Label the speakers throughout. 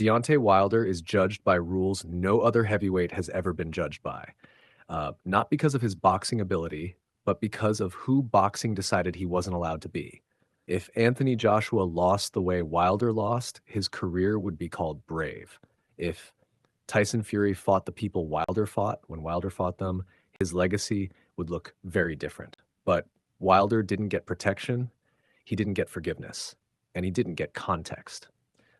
Speaker 1: Deontay Wilder is judged by rules no other heavyweight has ever been judged by. Not because of his boxing ability, but because of who boxing decided he wasn't allowed to be. If Anthony Joshua lost the way Wilder lost, his career would be called brave. If Tyson Fury fought the people Wilder fought when Wilder fought them, his legacy would look very different. But Wilder didn't get protection, he didn't get forgiveness, and he didn't get context.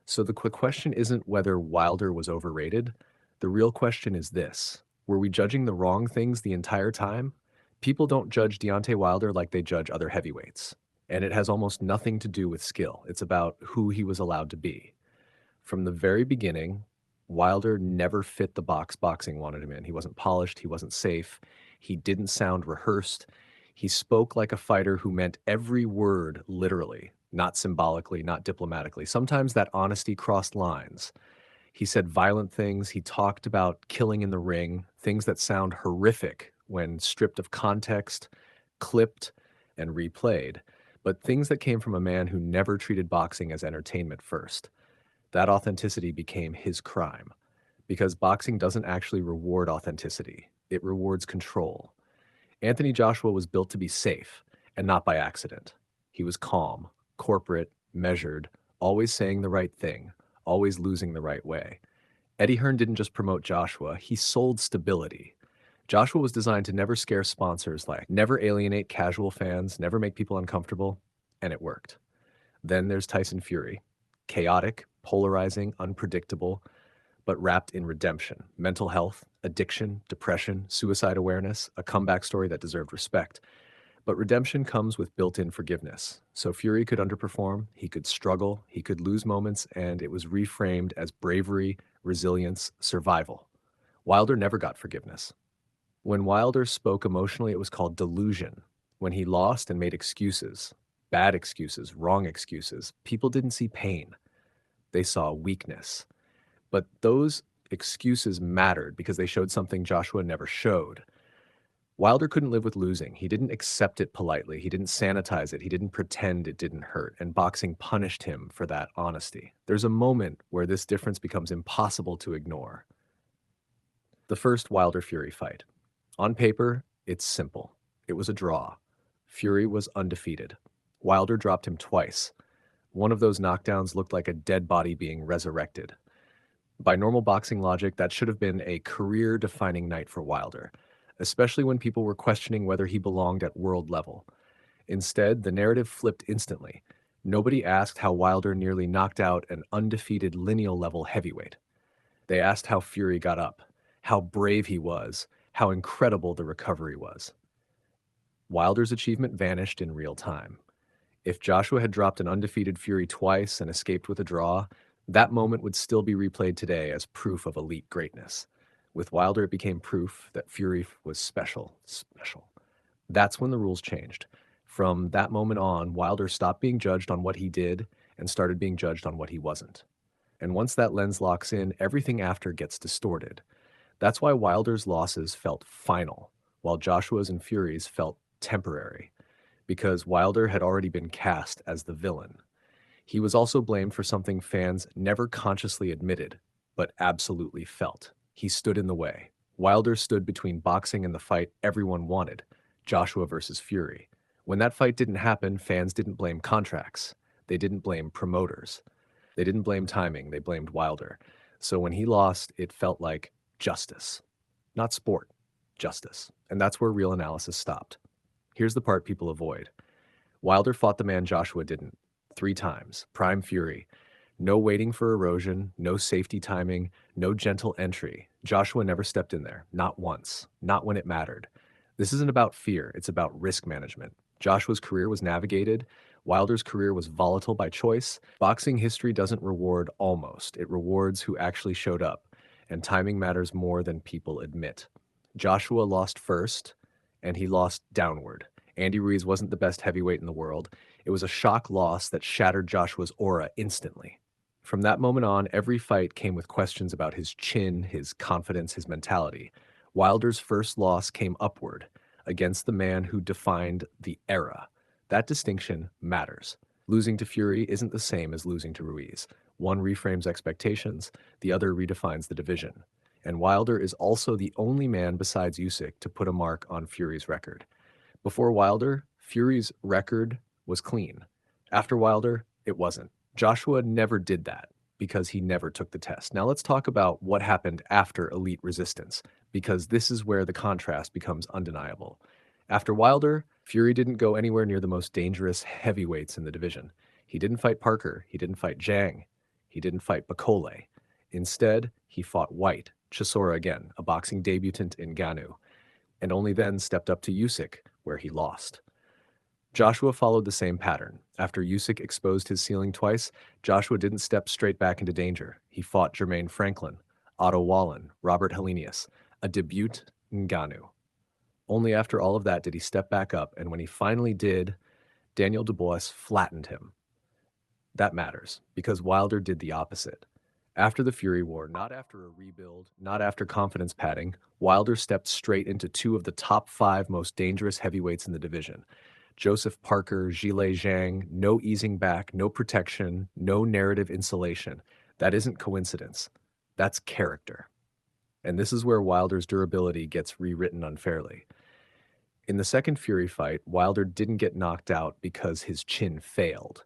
Speaker 1: So the quick question isn't whether Wilder was overrated. The real question is this: were we judging the wrong things the entire time? People don't judge Deontay Wilder like they judge other heavyweights. And it has almost nothing to do with skill. It's about who he was allowed to be. From the very beginning, Wilder never fit the box boxing wanted him in. He wasn't polished, he wasn't safe, he didn't sound rehearsed. He spoke like a fighter who meant every word literally, not symbolically, not diplomatically. Sometimes that honesty crossed lines. He said violent things. He talked about killing in the ring, things that sound horrific when stripped of context, clipped, and replayed, but things that came from a man who never treated boxing as entertainment first. That authenticity became his crime, because boxing doesn't actually reward authenticity. It rewards control. Anthony Joshua was built to be safe, and not by accident. He was calm, corporate, measured, always saying the right thing, always losing the right way. Eddie Hearn didn't just promote Joshua, he sold stability. Joshua was designed to never scare sponsors, like never alienate casual fans, never make people uncomfortable, and it worked. Then there's Tyson Fury. Chaotic, polarizing, unpredictable, but wrapped in redemption, mental health, addiction, depression, suicide awareness, a comeback story that deserved respect. But redemption comes with built-in forgiveness. So Fury could underperform, he could struggle, he could lose moments, and it was reframed as bravery, resilience, survival. Wilder never got forgiveness. When Wilder spoke emotionally, it was called delusion. When he lost and made excuses, bad excuses, wrong excuses, people didn't see pain. They saw weakness. But those excuses mattered because they showed something Joshua never showed. Wilder couldn't live with losing. He didn't accept it politely. He didn't sanitize it. He didn't pretend it didn't hurt. And boxing punished him for that honesty. There's a moment where this difference becomes impossible to ignore. The first Wilder-Fury fight. On paper, it's simple. It was a draw. Fury was undefeated. Wilder dropped him twice. One of those knockdowns looked like a dead body being resurrected. By normal boxing logic, that should have been a career-defining night for Wilder, especially when people were questioning whether he belonged at world level. Instead, the narrative flipped instantly. Nobody asked how Wilder nearly knocked out an undefeated lineal-level heavyweight. They asked how Fury got up, how brave he was, how incredible the recovery was. Wilder's achievement vanished in real time. If Joshua had dropped an undefeated Fury twice and escaped with a draw, that moment would still be replayed today as proof of elite greatness. With Wilder, it became proof that Fury was special. That's when the rules changed. From that moment on, Wilder stopped being judged on what he did and started being judged on what he wasn't. And once that lens locks in, everything after gets distorted. That's why Wilder's losses felt final, while Joshua's and Fury's felt temporary, because Wilder had already been cast as the villain. He was also blamed for something fans never consciously admitted, but absolutely felt. He stood in the way. Wilder stood between boxing and the fight everyone wanted, Joshua versus Fury. When that fight didn't happen, fans didn't blame contracts. They didn't blame promoters. They didn't blame timing. They blamed Wilder. So when he lost, it felt like justice. Not sport, justice. And that's where real analysis stopped. Here's the part people avoid. Wilder fought the man Joshua didn't. 3 times. Prime Fury. No waiting for erosion, no safety timing, no gentle entry. Joshua never stepped in there. Not once. Not when it mattered. This isn't about fear. It's about risk management. Joshua's career was navigated. Wilder's career was volatile by choice. Boxing history doesn't reward almost. It rewards who actually showed up. And timing matters more than people admit. Joshua lost first, and he lost downward. Andy Ruiz wasn't the best heavyweight in the world. It was a shock loss that shattered Joshua's aura instantly. From that moment on, every fight came with questions about his chin, his confidence, his mentality. Wilder's first loss came upward, against the man who defined the era. That distinction matters. Losing to Fury isn't the same as losing to Ruiz. One reframes expectations, the other redefines the division. And Wilder is also the only man besides Usyk to put a mark on Fury's record. Before Wilder, Fury's record was clean. After Wilder, it wasn't. Joshua never did that because he never took the test. Now let's talk about what happened after Elite Resistance, because this is where the contrast becomes undeniable. After Wilder, Fury didn't go anywhere near the most dangerous heavyweights in the division. He didn't fight Parker. He didn't fight Zhang. He didn't fight Bakole. Instead, he fought White, Chisora again, a boxing debutant in Ngannou, and only then stepped up to Usyk, where he lost. Joshua followed the same pattern. After Usyk exposed his ceiling twice, Joshua didn't step straight back into danger. He fought Jermaine Franklin, Otto Wallin, Robert Helenius, a debut Ngannou. Only after all of that did he step back up, and when he finally did, Daniel Dubois flattened him. That matters, because Wilder did the opposite. After the Fury War, not after a rebuild, not after confidence padding, Wilder stepped straight into two of the top 5 most dangerous heavyweights in the division. Joseph Parker, Zhilei Zhang, no easing back, no protection, no narrative insulation. That isn't coincidence. That's character. And this is where Wilder's durability gets rewritten unfairly. In the second Fury fight, Wilder didn't get knocked out because his chin failed.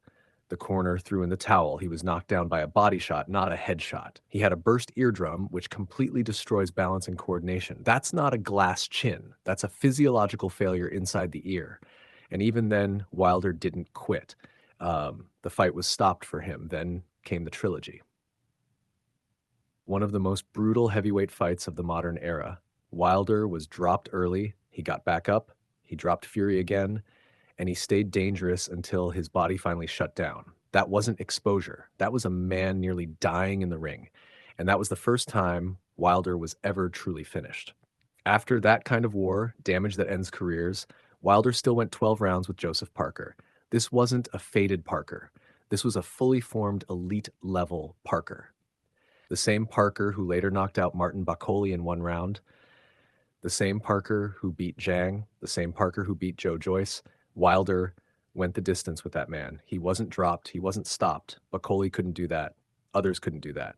Speaker 1: The corner threw in the towel. He was knocked down by a body shot, not a head shot. He had a burst eardrum, which completely destroys balance and coordination. That's not a glass chin. That's a physiological failure inside the ear. And even then, Wilder didn't quit. The fight was stopped for him. Then came the trilogy. One of the most brutal heavyweight fights of the modern era. Wilder was dropped early. He got back up. He dropped Fury again. And he stayed dangerous until his body finally shut down. That wasn't exposure. That was a man nearly dying in the ring. And that was the first time Wilder was ever truly finished. After that kind of war, damage that ends careers, Wilder still went 12 rounds with Joseph Parker. This wasn't a faded Parker. This was a fully formed elite-level Parker. The same Parker who later knocked out Martin Bakole in 1 round, the same Parker who beat Zhang, the same Parker who beat Joe Joyce. Wilder went the distance with that man. He wasn't dropped. He wasn't stopped. Bakole couldn't do that. Others couldn't do that.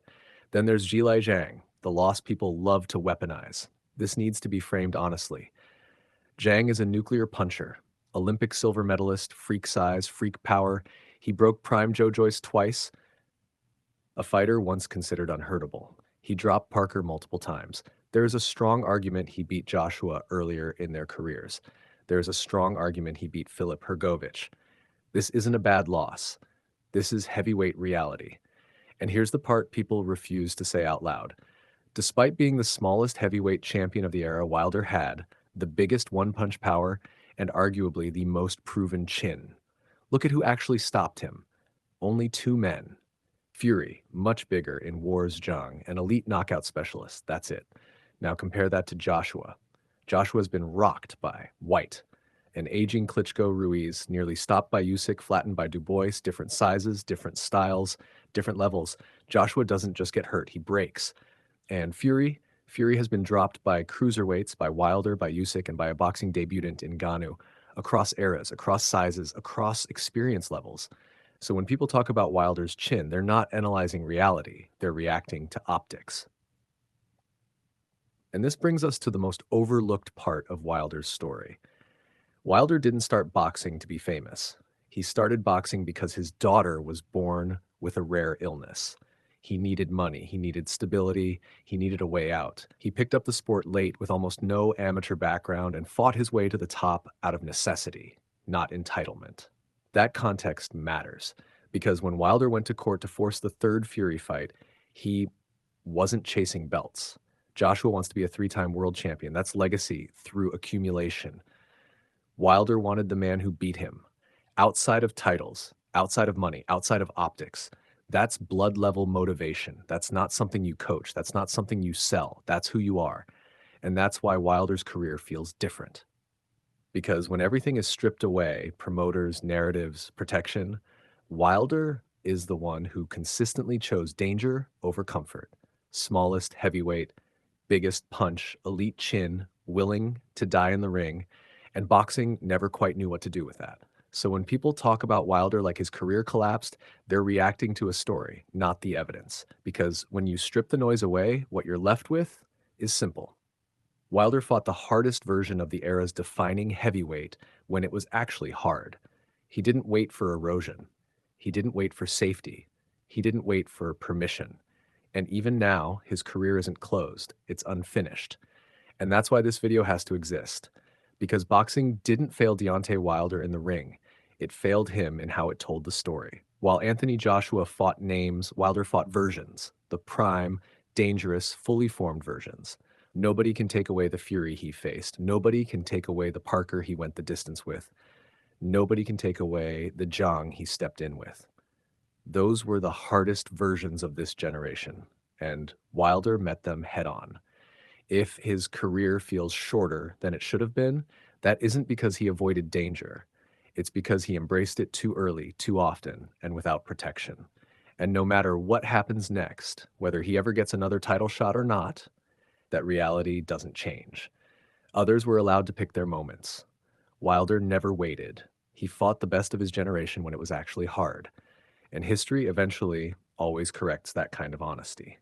Speaker 1: Then there's Zhilei Zhang, the loss people love to weaponize. This needs to be framed honestly. Zhang is a nuclear puncher, Olympic silver medalist, freak size, freak power. He broke prime Joe Joyce twice, a fighter once considered unhurtable. He dropped Parker multiple times. There is a strong argument he beat Joshua earlier in their careers. There's a strong argument he beat Filip Hrgović. This isn't a bad loss. This is heavyweight reality. And here's the part people refuse to say out loud. Despite being the smallest heavyweight champion of the era, Wilder had the biggest one-punch power and arguably the most proven chin. Look at who actually stopped him. Only 2 men. Fury, much bigger in War's Zhang, an elite knockout specialist. That's it. Now compare that to Joshua. Joshua's been rocked by White, an aging Klitschko Ruiz, nearly stopped by Usyk, flattened by Dubois, different sizes, different styles, different levels. Joshua doesn't just get hurt, he breaks. And Fury has been dropped by cruiserweights, by Wilder, by Usyk, and by a boxing debutant in Ngannou, across eras, across sizes, across experience levels. So when people talk about Wilder's chin, they're not analyzing reality, they're reacting to optics. And this brings us to the most overlooked part of Wilder's story. Wilder didn't start boxing to be famous. He started boxing because his daughter was born with a rare illness. He needed money, he needed stability, he needed a way out. He picked up the sport late with almost no amateur background and fought his way to the top out of necessity, not entitlement. That context matters, because when Wilder went to court to force the 3rd Fury fight, he wasn't chasing belts. Joshua wants to be a 3-time world champion. That's legacy through accumulation. Wilder wanted the man who beat him. Outside of titles, outside of money, outside of optics. That's blood level motivation. That's not something you coach. That's not something you sell. That's who you are. And that's why Wilder's career feels different. Because when everything is stripped away, promoters, narratives, protection, Wilder is the one who consistently chose danger over comfort. Smallest heavyweight, biggest punch, elite chin, willing to die in the ring, and boxing never quite knew what to do with that. So when people talk about Wilder like his career collapsed, they're reacting to a story, not the evidence. Because when you strip the noise away, what you're left with is simple. Wilder fought the hardest version of the era's defining heavyweight when it was actually hard. He didn't wait for erosion. He didn't wait for safety. He didn't wait for permission. And even now, his career isn't closed, it's unfinished. And that's why this video has to exist. Because boxing didn't fail Deontay Wilder in the ring, it failed him in how it told the story. While Anthony Joshua fought names, Wilder fought versions, the prime, dangerous, fully formed versions. Nobody can take away the fury he faced. Nobody can take away the Parker he went the distance with. Nobody can take away the Jong he stepped in with. Those were the hardest versions of this generation, and Wilder met them head on. If his career feels shorter than it should have been, that isn't because he avoided danger. It's because he embraced it too early, too often, and without protection. And no matter what happens next, whether he ever gets another title shot or not, that reality doesn't change. Others were allowed to pick their moments. Wilder never waited. He fought the best of his generation when it was actually hard. And history eventually always corrects that kind of honesty.